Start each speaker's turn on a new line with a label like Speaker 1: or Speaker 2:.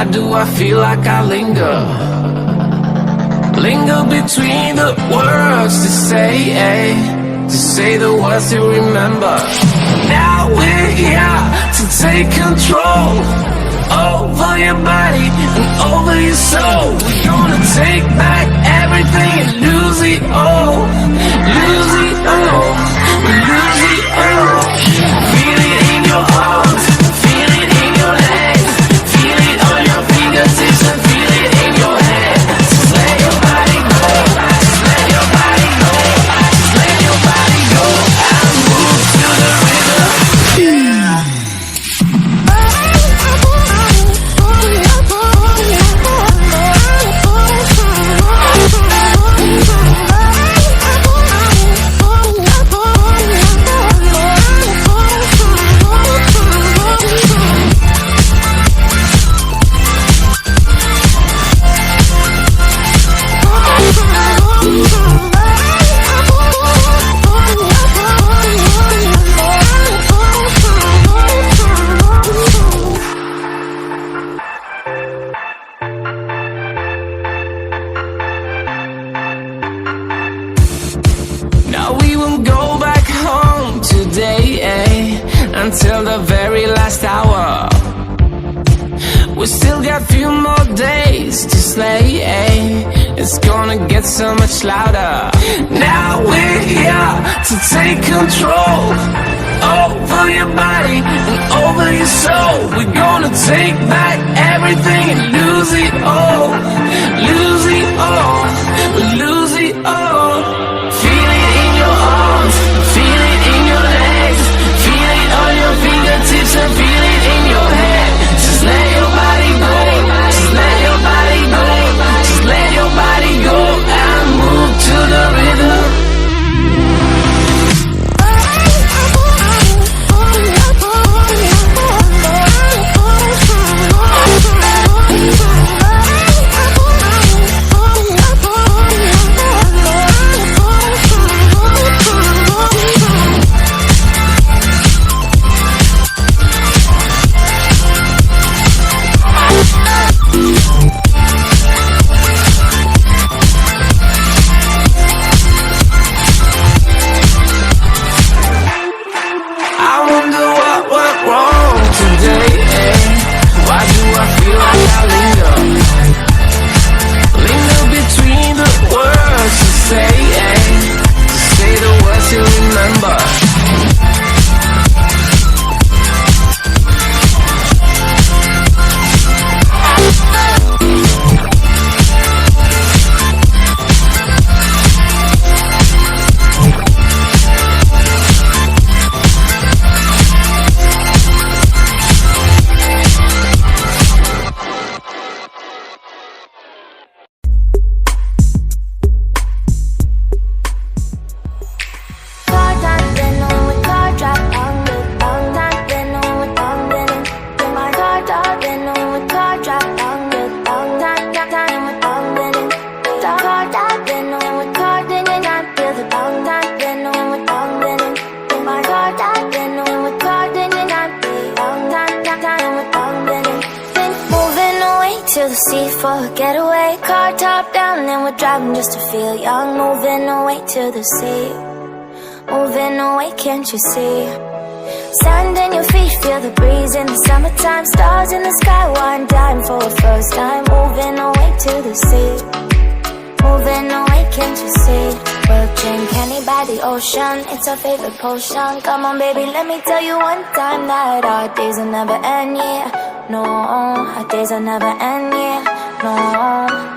Speaker 1: Why do I feel like I linger? Linger between the words to say the words to remember. Now we're here to take control over your body and over your soul. We're gonna take back everything and lose it all. Lose it all. Lose it all. Feel it in your arms, feel it in your legs, feel it on your fingertips and feel it in your head. Just let your body go, just let your body go, just let your body go and move to the rhythm. Now we won't go back home today, until the very last hour. We still got few more days to slay, it's gonna get so much louder. Now we're here to take control over your body and over your soul. We're gonna take back everything and lose it all. Lose it all, lose it all. Feel it in your arms, feel it in your legs, feel it on your fingertips and feel it in your head. Just let your body go, just let your body go, just let your body go and move to the rhythm. I wonder what went wrong today, Why do I feel like I linger? Linger between the words to say the words to remember.
Speaker 2: To the sea for a getaway, car top down and we're driving just to feel young. Moving away to the sea, moving away, can't you see? Sand in your feet, feel the breeze in the summertime. Stars in the sky, one time for a first time. Moving away to the sea, moving away, can't you see? We'll drink honey by the ocean, it's our favorite potion. Come on baby, let me tell you one time that our days will never end, yeah. No, our days will never end, yeah. No.